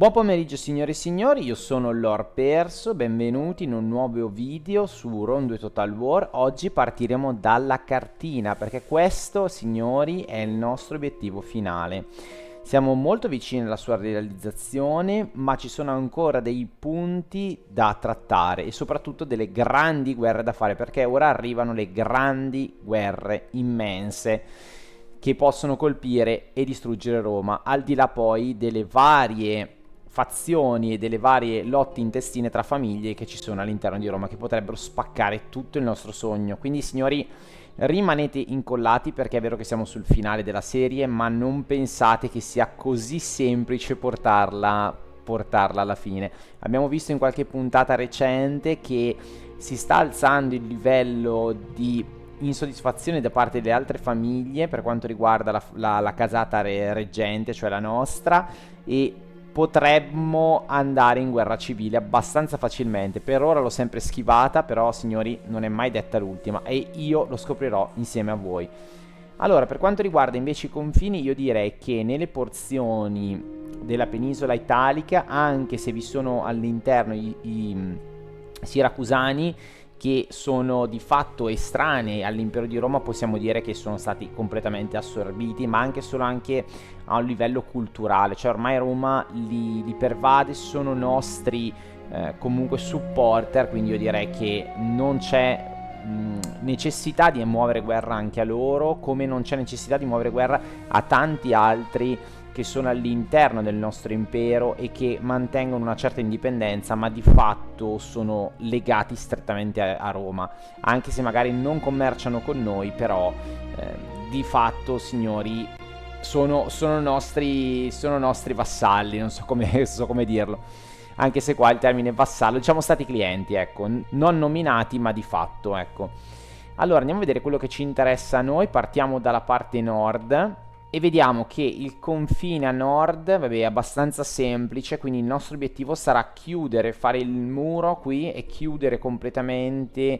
Buon pomeriggio signore e signori, io sono Lord Perso, benvenuti in un nuovo video su Rondo e Total War. Oggi partiremo dalla cartina perché questo, signori, è il nostro obiettivo finale. Siamo molto vicini alla sua realizzazione, ma ci sono ancora dei punti da trattare e soprattutto delle grandi guerre da fare, perché ora arrivano le grandi guerre immense che possono colpire e distruggere Roma, al di là poi delle varie fazioni e delle varie lotte intestine tra famiglie che ci sono all'interno di Roma, che potrebbero spaccare tutto il nostro sogno. Quindi signori, rimanete incollati perché è vero che siamo sul finale della serie, ma non pensate che sia così semplice portarla alla fine. Abbiamo visto in qualche puntata recente che si sta alzando il livello di insoddisfazione da parte delle altre famiglie per quanto riguarda la casata reggente, cioè la nostra, e potremmo andare in guerra civile abbastanza facilmente. Per ora l'ho sempre schivata, però signori non è mai detta l'ultima e io lo scoprirò insieme a voi. Allora, per quanto riguarda invece i confini, io direi che nelle porzioni della penisola italica, anche se vi sono all'interno i siracusani che sono di fatto estranei all'impero di Roma, possiamo dire che sono stati completamente assorbiti, ma anche solo anche a un livello culturale, cioè ormai Roma li pervade, sono nostri comunque supporter, quindi io direi che non c'è necessità di muovere guerra anche a loro, come non c'è necessità di muovere guerra a tanti altri che sono all'interno del nostro impero e che mantengono una certa indipendenza, ma di fatto sono legati strettamente a Roma, anche se magari non commerciano con noi, però di fatto, signori, sono nostri vassalli, non so come dirlo, anche se qua il termine vassallo, diciamo stati clienti, ecco, non nominati ma di fatto, ecco. Allora andiamo a vedere quello che ci interessa a noi, partiamo dalla parte nord e vediamo che il confine a nord, vabbè, è abbastanza semplice, quindi il nostro obiettivo sarà chiudere, fare il muro qui e chiudere completamente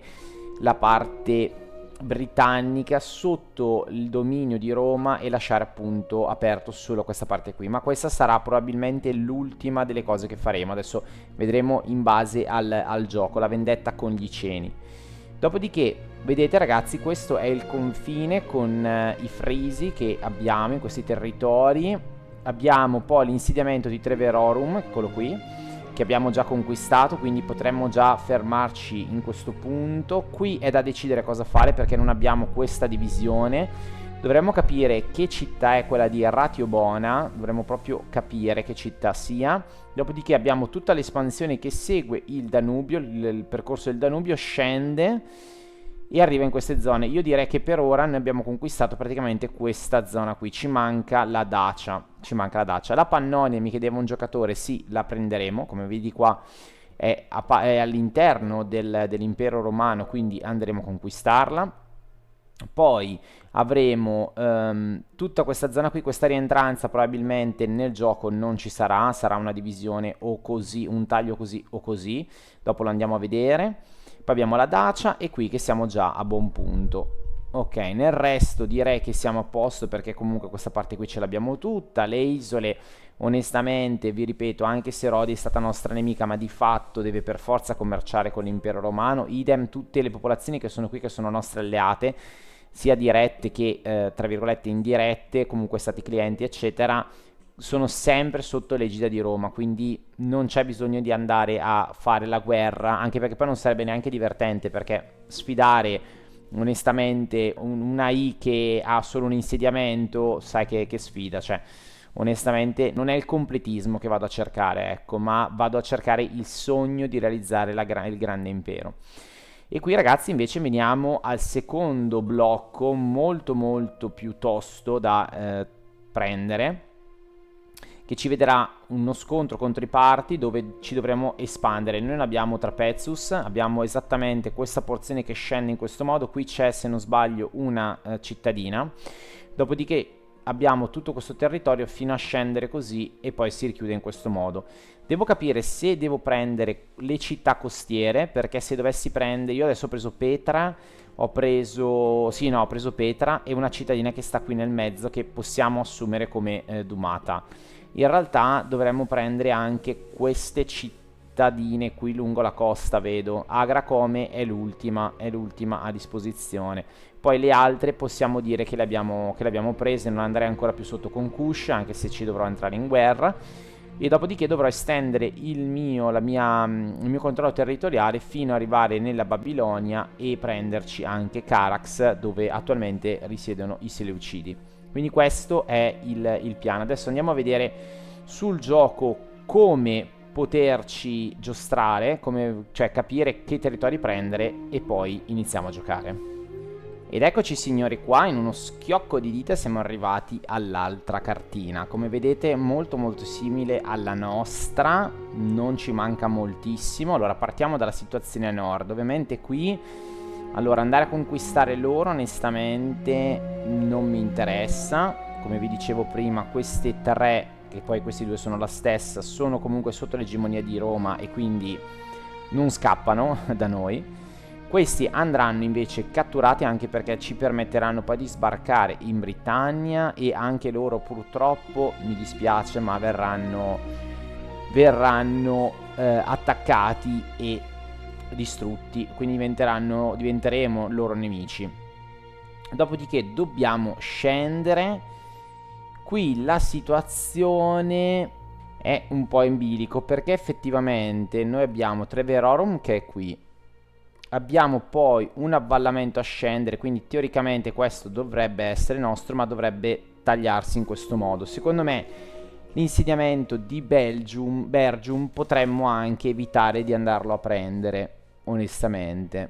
la parte britannica sotto il dominio di Roma e lasciare appunto aperto solo questa parte qui, ma questa sarà probabilmente l'ultima delle cose che faremo. Adesso vedremo in base al gioco, la vendetta con gli Iceni. Dopodiché, vedete ragazzi, questo è il confine con i Frisi che abbiamo in questi territori. Abbiamo poi l'insediamento di Treverorum, eccolo qui, che abbiamo già conquistato, quindi potremmo già fermarci in questo punto. Qui è da decidere cosa fare perché non abbiamo questa divisione. Dovremmo capire che città è quella di Ratiobona, dovremmo proprio capire che città sia. Dopodiché abbiamo tutta l'espansione che segue il Danubio, il percorso del Danubio, scende e arriva in queste zone. Io direi che per ora ne abbiamo conquistato praticamente questa zona qui, ci manca la Dacia, La Pannonia, mi chiedeva un giocatore, sì, la prenderemo, come vedi qua è all'interno dell'impero romano, quindi andremo a conquistarla. Poi avremo tutta questa zona qui, questa rientranza probabilmente nel gioco non ci sarà, sarà una divisione o così, un taglio così o così, dopo lo andiamo a vedere. Poi abbiamo la Dacia e qui che siamo già a buon punto. Ok, nel resto direi che siamo a posto perché comunque questa parte qui ce l'abbiamo tutta. Le isole, onestamente, vi ripeto, anche se Rodi è stata nostra nemica, ma di fatto deve per forza commerciare con l'impero romano. Idem tutte le popolazioni che sono qui, che sono nostre alleate, sia dirette che tra virgolette indirette, comunque stati clienti eccetera, sono sempre sotto l'egida di Roma, quindi non c'è bisogno di andare a fare la guerra, anche perché poi non sarebbe neanche divertente, perché sfidare onestamente una I che ha solo un insediamento, sai che sfida, cioè onestamente non è il completismo che vado a cercare, ecco, ma vado a cercare il sogno di realizzare il grande impero. E qui ragazzi invece veniamo al secondo blocco molto molto più tosto da prendere, che ci vedrà uno scontro contro i parti dove ci dovremo espandere. Noi non abbiamo Trapezus, abbiamo esattamente questa porzione che scende in questo modo, qui c'è se non sbaglio una cittadina, dopodiché abbiamo tutto questo territorio fino a scendere così e poi si richiude in questo modo. Devo capire se devo prendere le città costiere, perché se dovessi prendere, io adesso ho preso Petra, ho preso Petra e una cittadina che sta qui nel mezzo che possiamo assumere come Dumata. in realtà dovremmo prendere anche queste cittadine qui lungo la costa, vedo. Agracome è l'ultima a disposizione. Poi le altre possiamo dire che le abbiamo prese, non andrei ancora più sotto con Kush, anche se ci dovrò entrare in guerra. E dopodiché dovrò estendere il mio controllo territoriale fino ad arrivare nella Babilonia e prenderci anche Carax, dove attualmente risiedono i Seleucidi. Quindi questo è il piano. Adesso andiamo a vedere sul gioco come poterci giostrare, cioè capire che territori prendere e poi iniziamo a giocare. Ed eccoci signori qua, in uno schiocco di dita siamo arrivati all'altra cartina. Come vedete molto molto simile alla nostra, non ci manca moltissimo. Allora partiamo dalla situazione a nord. Ovviamente qui, allora andare a conquistare loro onestamente non mi interessa. Come vi dicevo prima, queste tre, che poi questi due sono la stessa, sono comunque sotto l'egemonia di Roma e quindi non scappano da noi. Questi andranno invece catturati anche perché ci permetteranno poi di sbarcare in Britannia e anche loro purtroppo, mi dispiace, ma verranno attaccati e distrutti, quindi diventeremo loro nemici. Dopodiché dobbiamo scendere. Qui la situazione è un po' in bilico perché effettivamente noi abbiamo Treverorum che è qui. Abbiamo poi un avvallamento a scendere, quindi teoricamente questo dovrebbe essere nostro, ma dovrebbe tagliarsi in questo modo. Secondo me l'insediamento di Bergium potremmo anche evitare di andarlo a prendere, onestamente.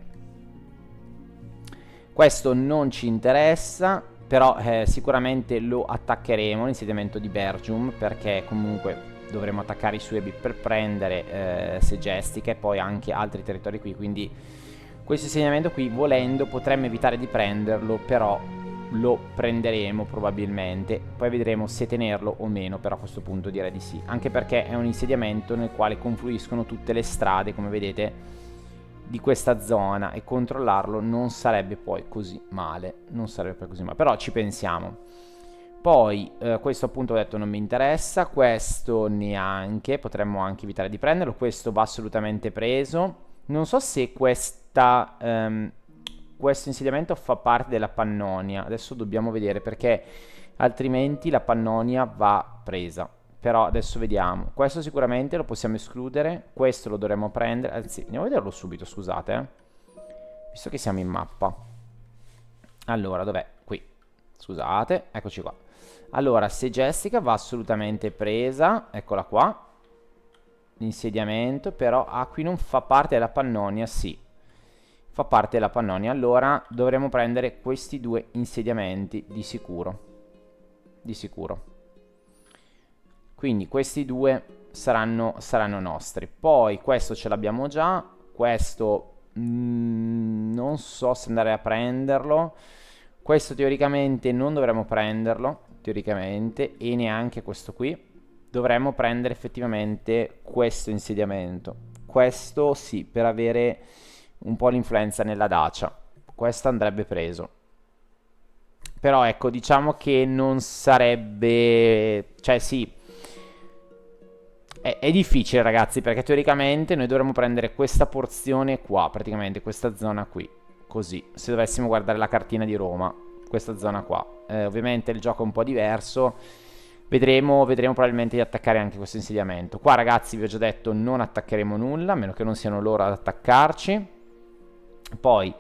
Questo non ci interessa, però sicuramente lo attaccheremo, l'insediamento di Bergium, perché comunque dovremo attaccare i Suebi per prendere Segestica e poi anche altri territori qui, quindi questo insegnamento qui, volendo, potremmo evitare di prenderlo, però lo prenderemo probabilmente. Poi vedremo se tenerlo o meno, però a questo punto direi di sì. Anche perché è un insediamento nel quale confluiscono tutte le strade, come vedete, di questa zona, e controllarlo non sarebbe poi così male. Non sarebbe poi così male, però ci pensiamo. Poi, questo appunto ho detto non mi interessa, questo neanche, potremmo anche evitare di prenderlo, questo va assolutamente preso. Non so se questo insediamento fa parte della Pannonia. Adesso dobbiamo vedere perché altrimenti la Pannonia va presa. Però adesso vediamo. Questo sicuramente lo possiamo escludere. Questo lo dovremmo prendere. Anzi, andiamo a vederlo subito, scusate. Visto che siamo in mappa. Allora, dov'è? Qui. Scusate, eccoci qua. Allora, Segestica va assolutamente presa. Eccola qua. Insediamento, però qui non fa parte della Pannonia, sì, fa parte della Pannonia. Allora dovremo prendere questi due insediamenti di sicuro, quindi questi due saranno nostri. Poi questo ce l'abbiamo già, questo non so se andare a prenderlo, questo teoricamente non dovremmo prenderlo, teoricamente, e neanche questo qui. Dovremmo prendere effettivamente questo insediamento. Questo sì, per avere un po' l'influenza nella Dacia. Questo andrebbe preso. Però ecco, diciamo che non sarebbe... Cioè sì, è difficile ragazzi, perché teoricamente noi dovremmo prendere questa porzione qua, praticamente questa zona qui. Così, se dovessimo guardare la cartina di Roma, questa zona qua. Ovviamente il gioco è un po' diverso. Vedremo probabilmente di attaccare anche questo insediamento. Qua ragazzi vi ho già detto non attaccheremo nulla, a meno che non siano loro ad attaccarci. Poi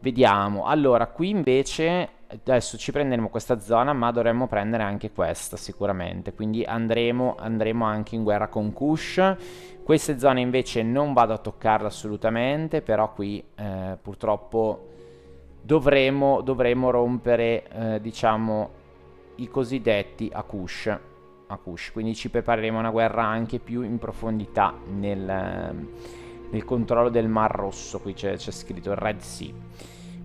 vediamo. Allora qui invece adesso ci prenderemo questa zona, ma dovremmo prendere anche questa sicuramente. Quindi andremo anche in guerra con Kush. Queste zone invece non vado a toccarle assolutamente, però qui purtroppo dovremo rompere diciamo i cosiddetti Akush, quindi ci prepareremo a una guerra anche più in profondità nel controllo del Mar Rosso. Qui c'è scritto Red Sea.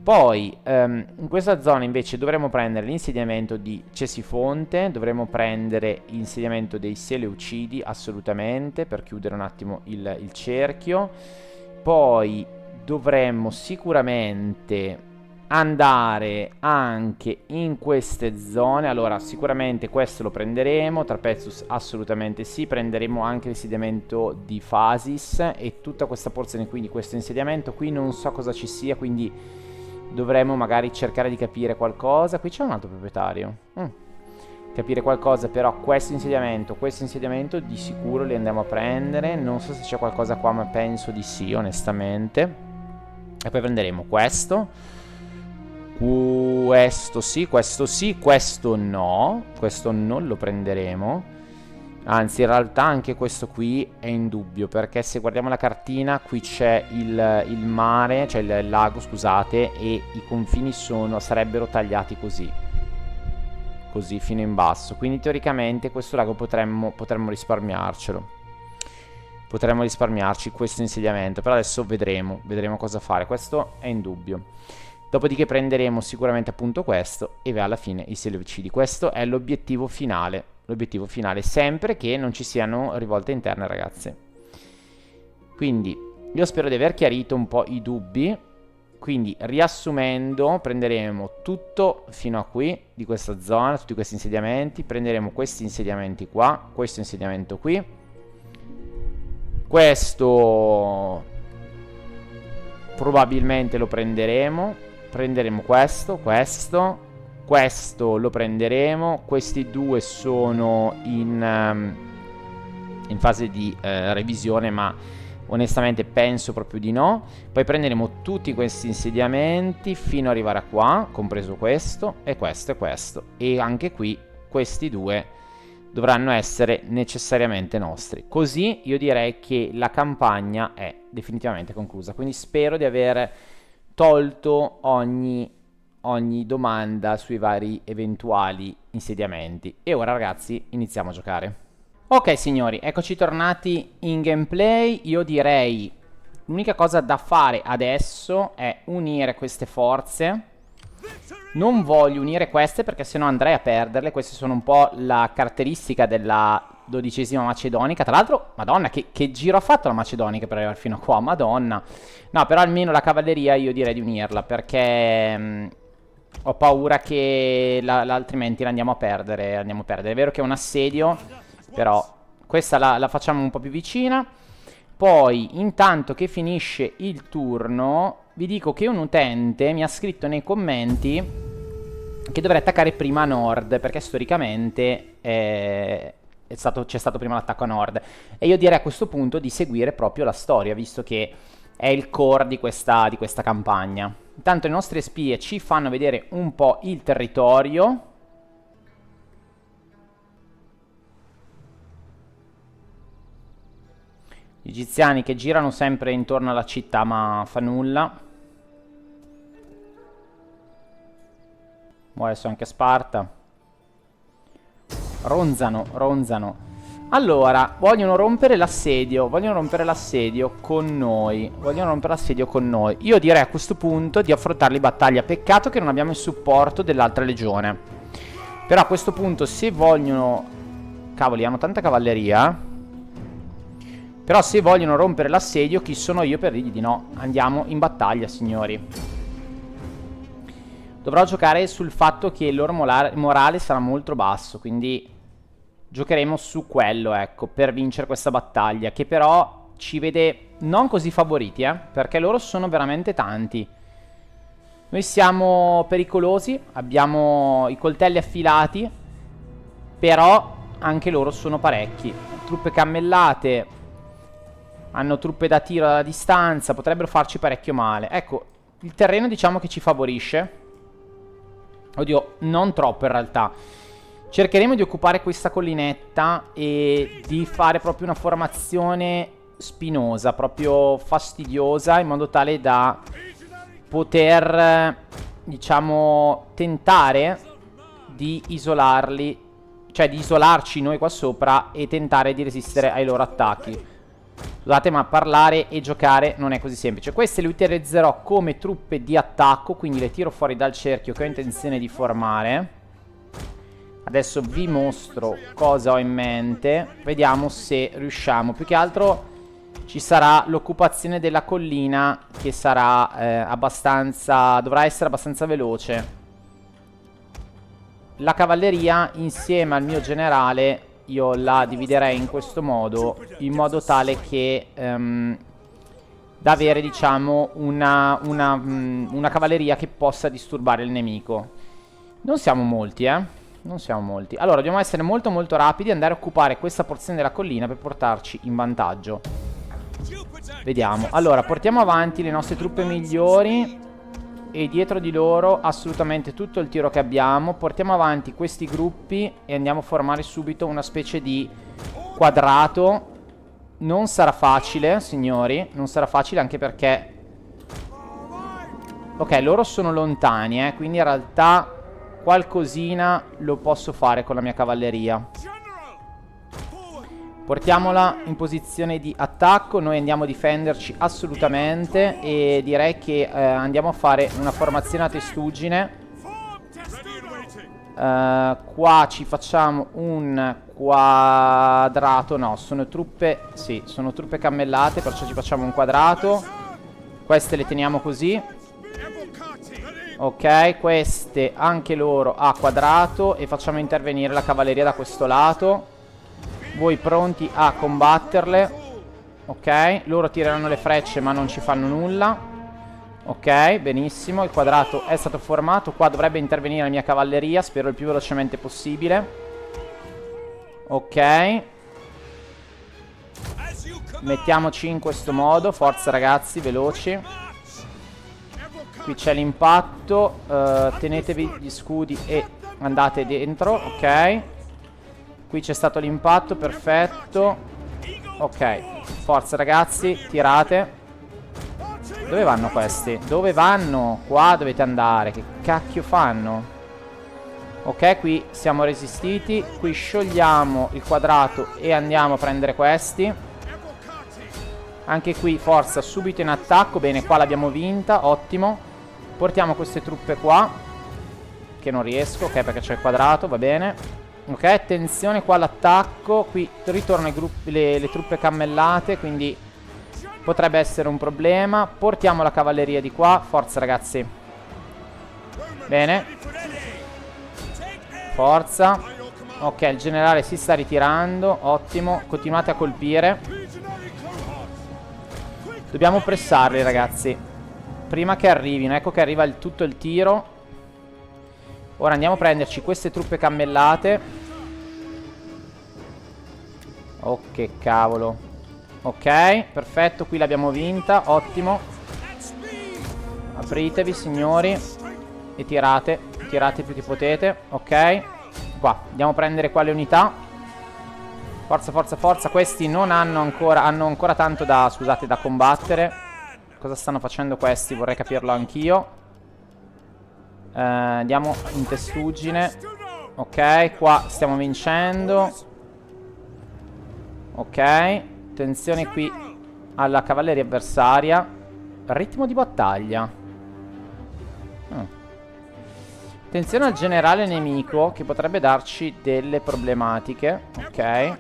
Poi in questa zona invece dovremo prendere l'insediamento di Cesifonte, dovremo prendere l'insediamento dei Seleucidi assolutamente, per chiudere un attimo il cerchio. Poi dovremmo sicuramente andare anche in queste zone. Allora sicuramente questo lo prenderemo, Trapezus assolutamente sì, prenderemo anche l'insediamento di Phasis e tutta questa porzione qui di questo insediamento. Qui non so cosa ci sia, quindi dovremmo magari cercare di capire qualcosa. Qui c'è un altro proprietario, capire qualcosa. Però questo insediamento di sicuro li andiamo a prendere. Non so se c'è qualcosa qua, ma penso di sì, onestamente. E poi prenderemo questo sì, questo no, questo non lo prenderemo. Anzi, in realtà anche questo qui è in dubbio, perché se guardiamo la cartina qui c'è il mare, cioè il lago, scusate, e i confini sarebbero tagliati così fino in basso. Quindi teoricamente questo lago potremmo risparmiarcelo. Potremmo risparmiarci questo insediamento, però adesso vedremo cosa fare. Questo è in dubbio. Dopodiché prenderemo sicuramente appunto questo e alla fine i selvicidi. Questo è l'obiettivo finale. L'obiettivo finale, sempre che non ci siano rivolte interne, ragazzi. Quindi io spero di aver chiarito un po' i dubbi. Quindi riassumendo, prenderemo tutto fino a qui di questa zona, tutti questi insediamenti. Prenderemo questi insediamenti qua, questo insediamento qui. Questo probabilmente lo prenderemo. Prenderemo questo lo prenderemo. Questi due sono in fase di revisione, ma onestamente penso proprio di no. Poi prenderemo tutti questi insediamenti fino ad arrivare a qua, compreso questo e questo e questo. E anche qui questi due dovranno essere necessariamente nostri. Così io direi che la campagna è definitivamente conclusa. Quindi spero di aver tolto ogni domanda sui vari eventuali insediamenti. E ora, ragazzi, iniziamo a giocare. Ok signori, eccoci tornati in gameplay. Io direi l'unica cosa da fare adesso è unire queste forze. Non voglio unire queste perché sennò andrei a perderle. Queste sono un po' la caratteristica della 12ª macedonica. Tra l'altro, madonna, che giro ha fatto la macedonica per arrivare fino a qua, madonna. No, però almeno la cavalleria io direi di unirla, perché ho paura che altrimenti la andiamo a perdere. È vero che è un assedio, però questa la facciamo un po' più vicina. Poi, intanto che finisce il turno, vi dico che un utente mi ha scritto nei commenti che dovrei attaccare prima a nord, perché storicamente c'è stato prima l'attacco a nord. E io direi a questo punto di seguire proprio la storia, visto che è il core di questa campagna. Intanto le nostre spie ci fanno vedere un po' il territorio. Gli egiziani che girano sempre intorno alla città, ma fa nulla. Adesso anche Sparta. Ronzano. Allora, vogliono rompere l'assedio con noi. Io direi a questo punto di affrontarli battaglia. Peccato che non abbiamo il supporto dell'altra legione. Però a questo punto, se vogliono... Cavoli, hanno tanta cavalleria. Però se vogliono rompere l'assedio, chi sono io per dirgli di no? Andiamo in battaglia, signori. Dovrò giocare sul fatto che il loro morale sarà molto basso, quindi giocheremo su quello, ecco, per vincere questa battaglia, che però ci vede non così favoriti, perché loro sono veramente tanti. Noi siamo pericolosi, abbiamo i coltelli affilati, però anche loro sono parecchi. Truppe cammellate, hanno truppe da tiro dalla distanza, potrebbero farci parecchio male. Ecco, il terreno diciamo che ci favorisce. Oddio, non troppo in realtà. Cercheremo di occupare questa collinetta e di fare proprio una formazione spinosa, proprio fastidiosa, in modo tale da poter, diciamo, tentare di isolarli, cioè di isolarci noi qua sopra e tentare di resistere ai loro attacchi. Scusate, ma parlare e giocare non è così semplice. Queste le utilizzerò come truppe di attacco, quindi le tiro fuori dal cerchio che ho intenzione di formare. Adesso vi mostro cosa ho in mente. Vediamo se riusciamo. Più che altro ci sarà l'occupazione della collina, che sarà dovrà essere abbastanza veloce. La cavalleria insieme al mio generale io la dividerei in questo modo, in modo tale che da avere, diciamo, una cavalleria che possa disturbare il nemico. Non siamo molti, non siamo molti. Allora, dobbiamo essere molto molto rapidi e andare a occupare questa porzione della collina per portarci in vantaggio. Vediamo. Allora, portiamo avanti le nostre truppe migliori e dietro di loro assolutamente tutto il tiro che abbiamo. Portiamo avanti questi gruppi e andiamo a formare subito una specie di quadrato. Non sarà facile, signori. Non sarà facile, anche perché ok, loro sono lontani, quindi in realtà qualcosina lo posso fare con la mia cavalleria. Portiamola in posizione di attacco. Noi andiamo a difenderci assolutamente. E direi che andiamo a fare una formazione a testuggine. Qua ci facciamo un quadrato. No, sono truppe. Sì, sono truppe cammellate, perciò ci facciamo un quadrato. Queste le teniamo così. Ok, queste anche loro a quadrato. E facciamo intervenire la cavalleria da questo lato. Voi pronti a combatterle. Ok, loro tireranno le frecce ma non ci fanno nulla. Ok, benissimo. Il quadrato è stato formato. Qua dovrebbe intervenire la mia cavalleria, spero il più velocemente possibile. Ok, mettiamoci in questo modo. Forza ragazzi, veloci. Qui c'è l'impatto. Tenetevi gli scudi e andate dentro. Ok, qui c'è stato l'impatto, perfetto. Ok, forza ragazzi, tirate. Dove vanno questi? Dove vanno? Qua dovete andare. Che cacchio fanno? Ok, qui siamo resistiti. Qui sciogliamo il quadrato e andiamo a prendere questi. Anche qui forza, subito in attacco. Bene, qua l'abbiamo vinta, ottimo. Portiamo queste truppe qua, che non riesco, ok, perché c'è il quadrato, va bene. Ok, attenzione qua all'attacco. Qui ritornano le truppe cammellate, quindi potrebbe essere un problema. Portiamo la cavalleria di qua. Forza ragazzi. Bene. Forza. Ok, il generale si sta ritirando. Ottimo, continuate a colpire. Dobbiamo pressarli ragazzi, prima che arrivino. Ecco che arriva tutto il tiro. Ora andiamo a prenderci queste truppe cammellate. Oh che cavolo. Ok, perfetto, qui l'abbiamo vinta, ottimo. Apritevi signori e tirate. Tirate più che potete. Ok, qua, andiamo a prendere qua le unità. Forza, forza, forza. Questi non hanno ancora, hanno ancora tanto da, scusate, da combattere. Cosa stanno facendo questi? Vorrei capirlo anch'io. Andiamo in testuggine. Ok, qua stiamo vincendo. Ok, attenzione qui alla cavalleria avversaria. Ritmo di battaglia. Attenzione al generale nemico, che potrebbe darci delle problematiche. Ok,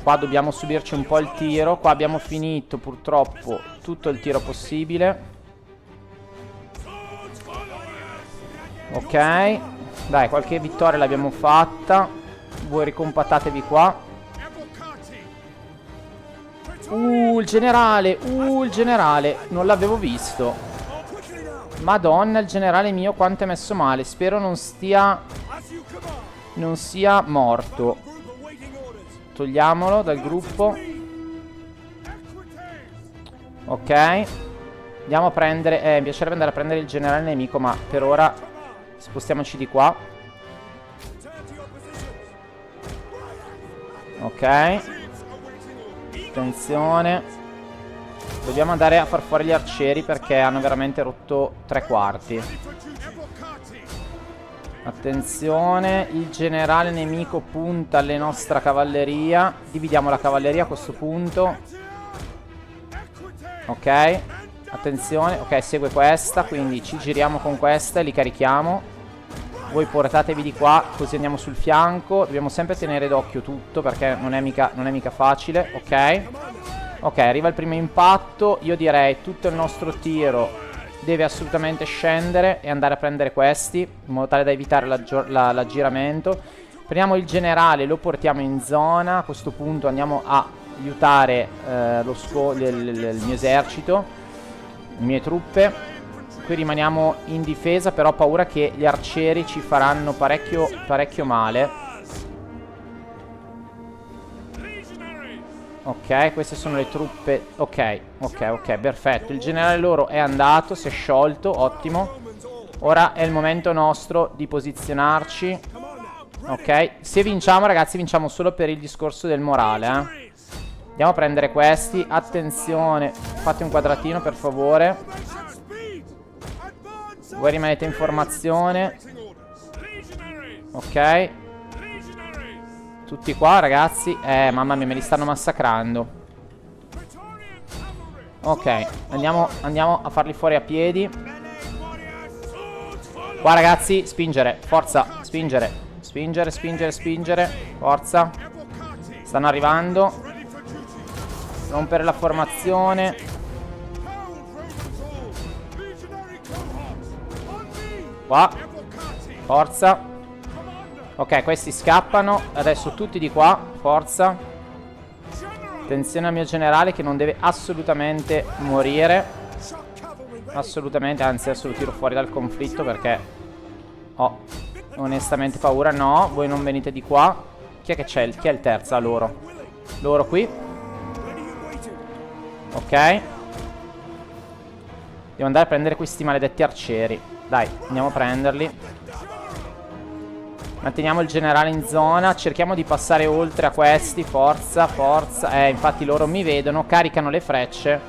qua dobbiamo subirci un po' il tiro. Qua abbiamo finito purtroppo tutto il tiro possibile. Ok, dai, qualche vittoria l'abbiamo fatta. Voi ricompattatevi qua. Il generale. Il generale. Non l'avevo visto. Madonna, il generale mio quanto è messo male. Spero non sia morto. Togliamolo dal gruppo. Ok, andiamo a prendere. Mi piacerebbe andare a prendere il generale nemico, ma per ora spostiamoci di qua. Ok, attenzione. Dobbiamo andare a far fuori gli arcieri, perché hanno veramente rotto tre quarti. Attenzione, il generale nemico punta alle nostra cavalleria. Dividiamo la cavalleria a questo punto. Ok, attenzione. Ok, segue questa, quindi ci giriamo con questa e li carichiamo. Voi portatevi di qua, così andiamo sul fianco. Dobbiamo sempre tenere d'occhio tutto, perché non è mica facile. Ok. Ok, arriva il primo impatto. Io direi tutto il nostro tiro deve assolutamente scendere e andare a prendere questi, in modo tale da evitare l'aggiramento. Prendiamo il generale, lo portiamo in zona. A questo punto andiamo a aiutare il mio esercito, le mie truppe. Qui rimaniamo in difesa, però ho paura che gli arcieri ci faranno parecchio male. Ok, queste sono le truppe. Ok, perfetto. Il generale loro è andato, si è sciolto, ottimo. Ora è il momento nostro di posizionarci. Ok, se vinciamo ragazzi, vinciamo solo per il discorso del morale, Andiamo a prendere questi. Attenzione, fate un quadratino per favore. Voi rimanete in formazione. Ok. Tutti qua ragazzi. Mamma mia, me li stanno massacrando. Ok, andiamo a farli fuori a piedi. Qua ragazzi, spingere, forza, spingere. Spingere, forza. Stanno arrivando. Rompere la formazione. Qua. Forza. Ok, questi scappano. Adesso tutti di qua. Forza. Attenzione al mio generale che non deve assolutamente morire. Assolutamente. Anzi, adesso lo tiro fuori dal conflitto perché ho onestamente paura. No, voi non venite di qua. Chi è che c'è? Chi è il terzo? Ah, loro. Loro qui. Ok. Devo andare a prendere questi maledetti arcieri. Dai, andiamo a prenderli. Manteniamo il generale in zona. Cerchiamo di passare oltre a questi. Forza, forza. Infatti loro mi vedono. Caricano le frecce.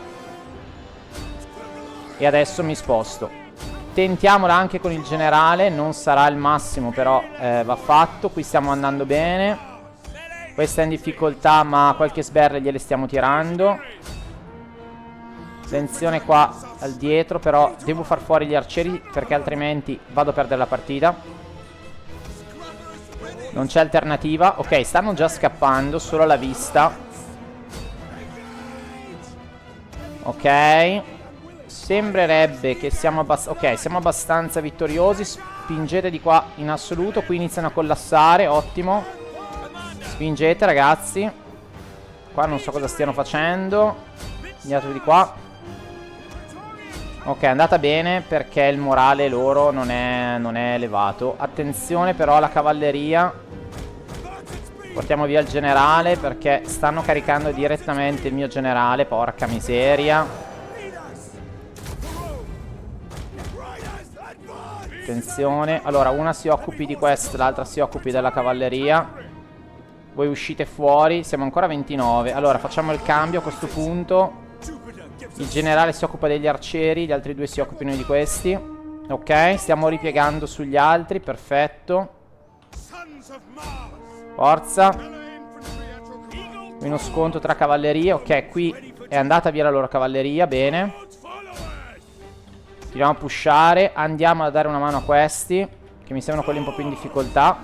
E adesso mi sposto. Tentiamola anche con il generale. Non sarà il massimo, però va fatto. Qui stiamo andando bene. Questa è in difficoltà, ma qualche sberle gliele stiamo tirando. Attenzione qua al dietro, però devo far fuori gli arcieri perché altrimenti vado a perdere la partita. Non c'è alternativa. Ok, stanno già scappando, solo alla vista. Ok. Sembrerebbe che siamo abbastanza vittoriosi. Spingete di qua in assoluto. Qui iniziano a collassare, ottimo. Spingete ragazzi. Qua non so cosa stiano facendo. Andiate di qua. Ok, è andata bene perché il morale loro non è elevato. Attenzione però alla cavalleria. Portiamo via il generale perché stanno caricando direttamente il mio generale. Porca miseria. Attenzione. Allora, una si occupi di questo, l'altra si occupi della cavalleria. Voi uscite fuori. Siamo ancora a 29. Allora, facciamo il cambio a questo punto. Il generale si occupa degli arcieri, gli altri due si occupino di questi. Ok, stiamo ripiegando sugli altri, perfetto. Forza. Uno scontro tra cavallerie. Ok, qui è andata via la loro cavalleria, bene. Continuiamo a pushare. Andiamo a dare una mano a questi, che mi sembrano quelli un po' più in difficoltà.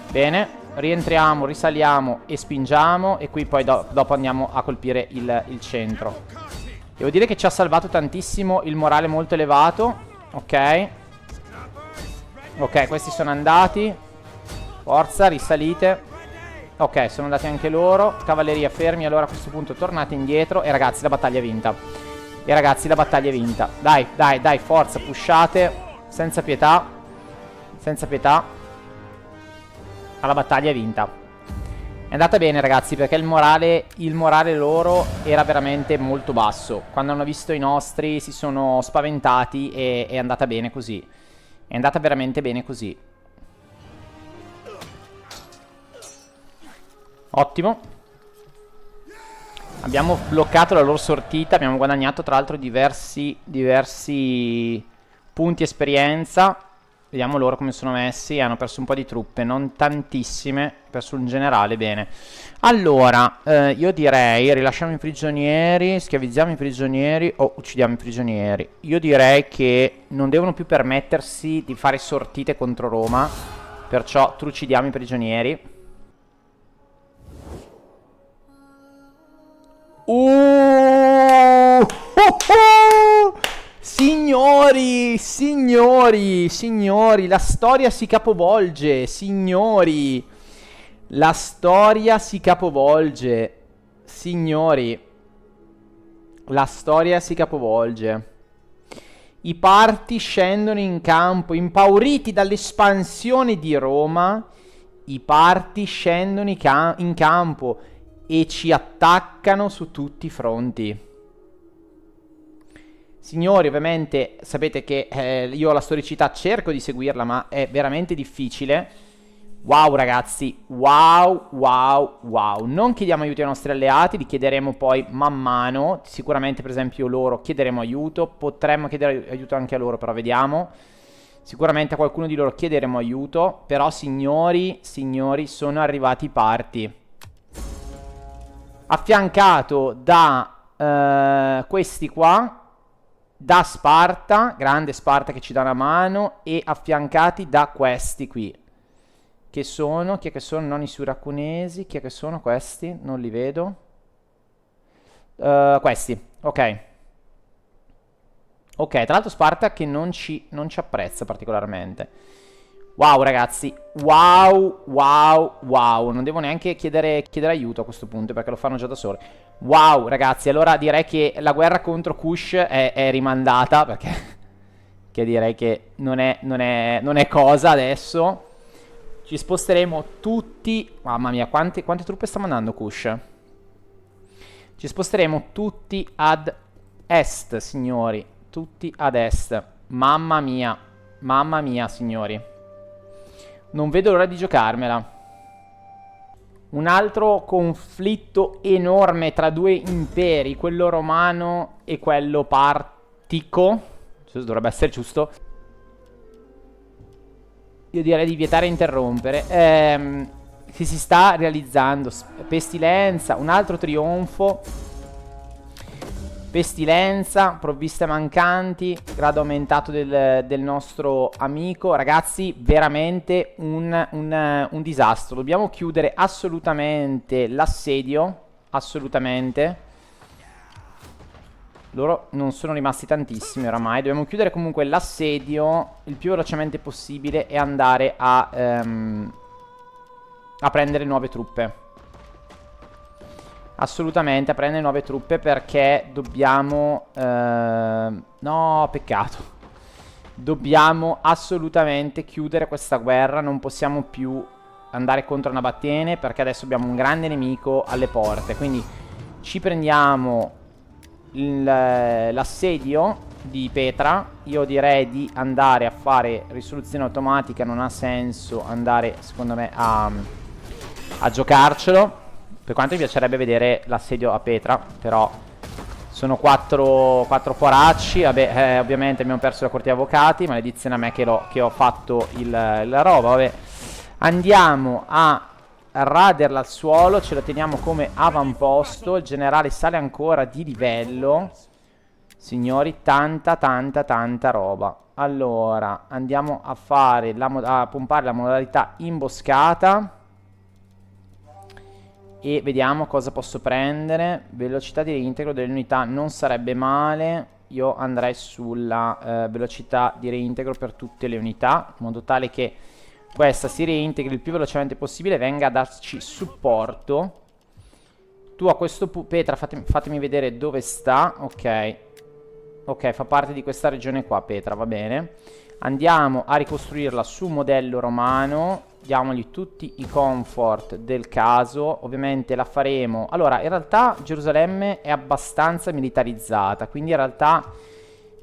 Bene. Rientriamo, risaliamo e spingiamo. E qui poi dopo andiamo a colpire il centro. Devo dire che ci ha salvato tantissimo il morale molto elevato. Ok. Ok, questi sono andati. Forza, risalite. Ok, sono andati anche loro. Cavalleria fermi, allora a questo punto tornate indietro. E ragazzi, la battaglia è vinta. Dai, dai, dai, forza, pushate. Senza pietà. Senza pietà. Ma la battaglia è vinta. È andata bene ragazzi, perché il morale loro era veramente molto basso. Quando hanno visto i nostri si sono spaventati e è andata bene così. È andata veramente bene così. Ottimo. Abbiamo bloccato la loro sortita. Abbiamo guadagnato tra l'altro diversi punti esperienza. Vediamo loro come sono messi. Hanno perso un po' di truppe, non tantissime. Perso un generale, bene. Allora, io direi rilasciamo i prigionieri, schiavizziamo i prigionieri o uccidiamo i prigionieri. Io direi che non devono più permettersi di fare sortite contro Roma, perciò trucidiamo i prigionieri. Signori, signori, signori, la storia si capovolge, signori. La storia si capovolge, signori. La storia si capovolge. I parti scendono in campo, impauriti dall'espansione di Roma. I parti scendono in campo e ci attaccano su tutti i fronti. Signori, ovviamente sapete che io la storicità cerco di seguirla, ma è veramente difficile. Wow ragazzi, wow, wow, wow. Non chiediamo aiuto ai nostri alleati, li chiederemo poi man mano. Sicuramente per esempio loro chiederemo aiuto, potremmo chiedere aiuto anche a loro, però vediamo. Sicuramente a qualcuno di loro chiederemo aiuto, però signori, signori, sono arrivati i parti. Affiancato da questi qua, da Sparta, grande Sparta che ci dà una mano, e affiancati da questi qui. Che sono? Chi è che sono? Non i suraconesi. Chi è che sono questi? Non li vedo. Questi, ok. Ok, tra l'altro Sparta che non ci apprezza particolarmente. Wow ragazzi, wow, wow, wow. Non devo neanche chiedere aiuto a questo punto perché lo fanno già da soli. Wow ragazzi, allora direi che la guerra contro Kush è rimandata perché che direi che non è cosa adesso. Ci sposteremo tutti. Mamma mia, quante truppe sta mandando Kush? Ci sposteremo tutti ad est, signori. Tutti ad est. Mamma mia, signori. Non vedo l'ora di giocarmela. Un altro conflitto enorme tra due imperi, quello romano e quello partico. Dovrebbe essere giusto. Io direi di vietare e interrompere. Che si sta realizzando. Pestilenza, un altro trionfo. Pestilenza, provviste mancanti, grado aumentato del nostro amico. Ragazzi, veramente un disastro. Dobbiamo chiudere assolutamente l'assedio. Assolutamente. Loro non sono rimasti tantissimi oramai. Dobbiamo chiudere comunque l'assedio il più velocemente possibile e andare a prendere nuove truppe. Assolutamente a prendere nuove truppe perché dobbiamo... no, peccato. Dobbiamo assolutamente chiudere questa guerra. Non possiamo più andare contro Nabatene perché adesso abbiamo un grande nemico alle porte. Quindi ci prendiamo l'assedio di Petra. Io direi di andare a fare risoluzione automatica. Non ha senso andare, secondo me, a giocarcelo. Per quanto mi piacerebbe vedere l'assedio a Petra, però sono quattro poracci. Vabbè, ovviamente abbiamo perso la corte avvocati. Maledizione a me che ho fatto la roba. Vabbè, andiamo a raderla al suolo. Ce lo teniamo come avamposto. Il generale sale ancora di livello. Signori, tanta roba. Allora, andiamo a fare a pompare la modalità imboscata. E vediamo cosa posso prendere. Velocità di reintegro delle unità non sarebbe male. Io andrei sulla velocità di reintegro per tutte le unità, in modo tale che questa si reintegri il più velocemente possibile e venga a darci supporto. Tu a questo punto, Petra, fatemi vedere dove sta. Ok. Ok, fa parte di questa regione qua, Petra, va bene. Andiamo a ricostruirla su modello romano. Diamogli tutti i comfort del caso. Ovviamente la faremo. Allora, in realtà Gerusalemme è abbastanza militarizzata, quindi in realtà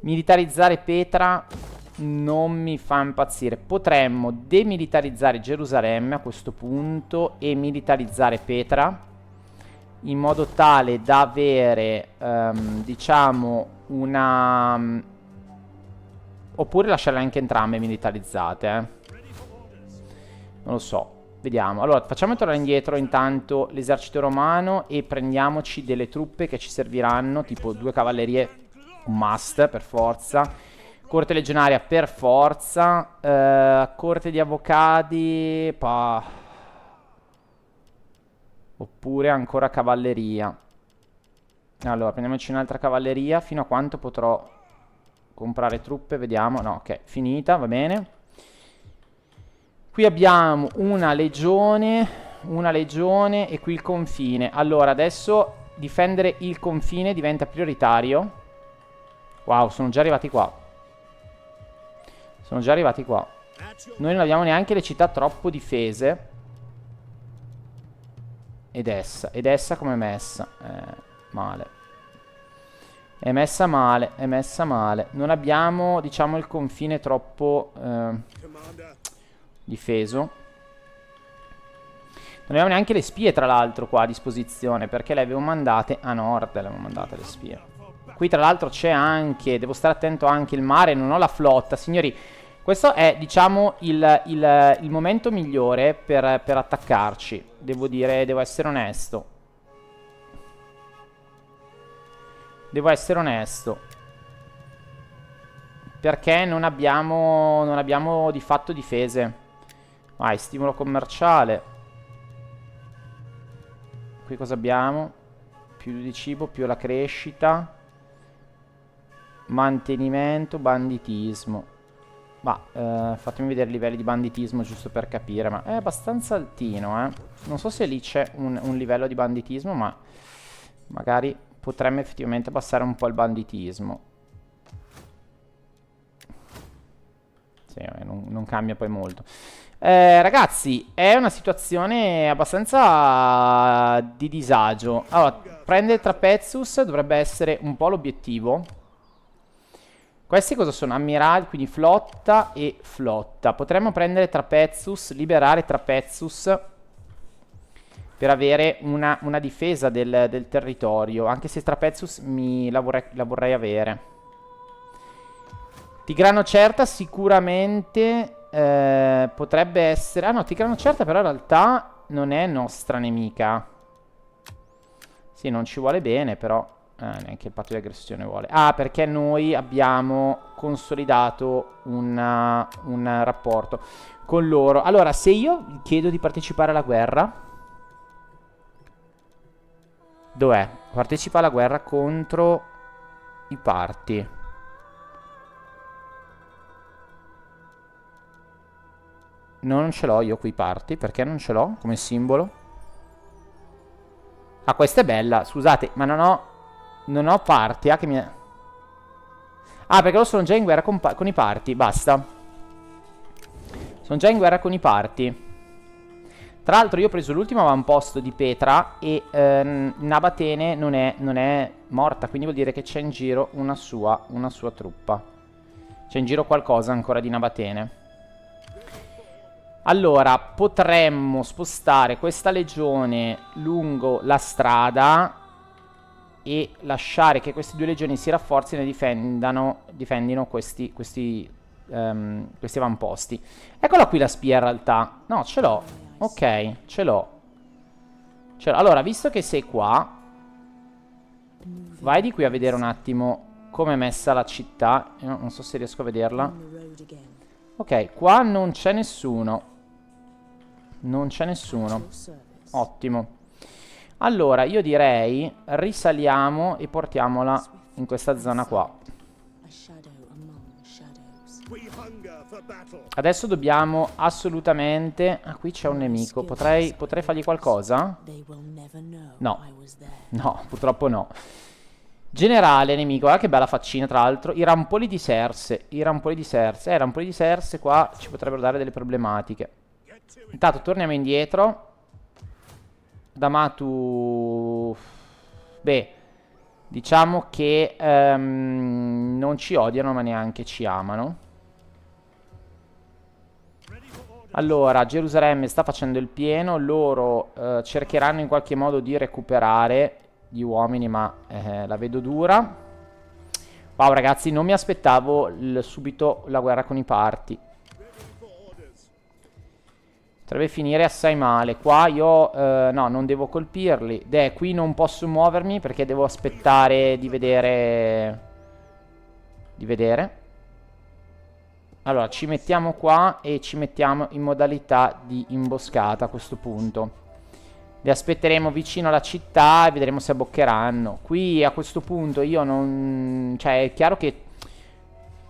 militarizzare Petra non mi fa impazzire. Potremmo demilitarizzare Gerusalemme a questo punto e militarizzare Petra, in modo tale da avere diciamo una Oppure lasciarle anche entrambe militarizzate, Non lo so. Vediamo. Allora, facciamo tornare indietro intanto l'esercito romano e prendiamoci delle truppe che ci serviranno, tipo 2 cavallerie, un must per forza. Corte legionaria per forza. Corte di avvocati. Oppure ancora cavalleria. Allora, prendiamoci un'altra cavalleria. Fino a quanto potrò comprare truppe? Vediamo. No, ok, finita, va bene. Qui abbiamo una legione e qui il confine. Allora, adesso difendere il confine diventa prioritario. Wow, sono già arrivati qua. Sono già arrivati qua. Noi non abbiamo neanche le città troppo difese. Ed essa come è messa? Male. È messa male, è messa male. Non abbiamo, diciamo, il confine troppo difeso. Non abbiamo neanche le spie, tra l'altro, qua a disposizione, perché le avevo mandate a nord, le avevo mandate le spie. Qui, tra l'altro, c'è anche, devo stare attento anche il mare, non ho la flotta. Signori, questo è, diciamo, il momento migliore per attaccarci. Devo dire, devo essere onesto. Devo essere onesto. Perché non abbiamo di fatto difese. Vai, stimolo commerciale. Qui cosa abbiamo? Più di cibo, più la crescita. Mantenimento, banditismo. Ma fatemi vedere i livelli di banditismo giusto per capire. Ma è abbastanza altino, Non so se lì c'è un livello di banditismo, ma magari potremmo effettivamente passare un po' il banditismo. Sì, non cambia poi molto. Ragazzi, è una situazione abbastanza di disagio. Allora, prendere Trapezus dovrebbe essere un po' l'obiettivo. Questi cosa sono? Ammiragli, quindi flotta e flotta. Potremmo prendere Trapezus, liberare Trapezus per avere una difesa del territorio. Anche se Trapezus la vorrei avere. Tigranocerta sicuramente potrebbe essere... Ah no, Tigranocerta però in realtà non è nostra nemica. Sì, non ci vuole bene però. Neanche il patto di aggressione vuole. Ah, perché noi abbiamo consolidato un rapporto con loro. Allora, se io chiedo di partecipare alla guerra... Dov'è? Partecipa alla guerra contro i parti. Non ce l'ho io qui parti. Perché non ce l'ho come simbolo? Ah, questa è bella. Scusate, ma non ho parti. Ah, perché loro sono già in guerra con i parti. Basta. Sono già in guerra con i parti. Tra l'altro io ho preso l'ultimo avamposto di Petra e Nabatene non è morta, quindi vuol dire che c'è in giro una sua truppa. C'è in giro qualcosa ancora di Nabatene. Allora, potremmo spostare questa legione lungo la strada e lasciare che queste due legioni si rafforzino e difendino questi avamposti. Eccola qui la spia in realtà. No, ce l'ho. Ok, ce l'ho. Allora, visto che sei qua, vai di qui a vedere un attimo come è messa la città. Io non so se riesco a vederla. Ok, qua non c'è nessuno. Non c'è nessuno. Ottimo. Allora, io direi risaliamo e portiamola in questa zona qua. Adesso dobbiamo assolutamente... Ah, qui c'è un nemico. Potrei fargli qualcosa? No. No, purtroppo no. Generale nemico. Guarda che bella faccina, tra l'altro. I rampoli di Serse. I rampoli di Serse qua ci potrebbero dare delle problematiche. Intanto torniamo indietro. Damatu... Beh, diciamo che non ci odiano ma neanche ci amano. Allora, Gerusalemme sta facendo il pieno. Loro cercheranno in qualche modo di recuperare gli uomini, ma la vedo dura. Wow ragazzi, non mi aspettavo subito la guerra con i parti. Potrebbe finire assai male. Qua io no, non devo colpirli. Qui non posso muovermi perché devo aspettare di vedere. Allora, ci mettiamo qua e ci mettiamo in modalità di imboscata a questo punto. Li aspetteremo vicino alla città e vedremo se abboccheranno. Qui a questo punto io non... Cioè, è chiaro che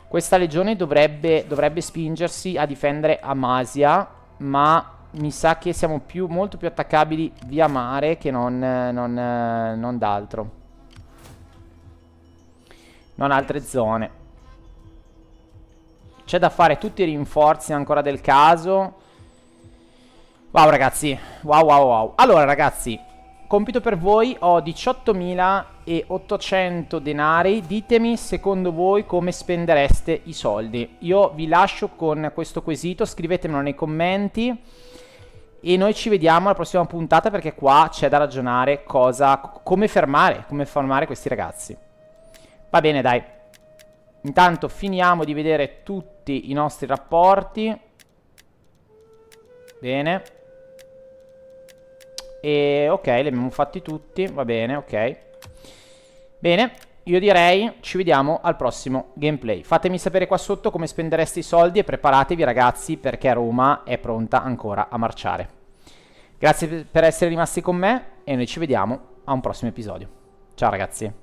questa legione dovrebbe spingersi a difendere Amasia, ma mi sa che siamo molto più attaccabili via mare che non d'altro. Non altre zone. C'è da fare tutti i rinforzi ancora del caso. Wow ragazzi, wow. Allora ragazzi, compito per voi, ho 18.800 denari. Ditemi secondo voi come spendereste i soldi. Io vi lascio con questo quesito, scrivetemelo nei commenti e noi ci vediamo alla prossima puntata, perché qua c'è da ragionare come fermare questi ragazzi. Va bene dai. Intanto finiamo di vedere tutti i nostri rapporti. Bene. E ok, li abbiamo fatti tutti. Va bene, ok. Bene, io direi ci vediamo al prossimo gameplay. Fatemi sapere qua sotto come spendereste i soldi e preparatevi ragazzi, perché Roma è pronta ancora a marciare. Grazie per essere rimasti con me e noi ci vediamo a un prossimo episodio. Ciao ragazzi.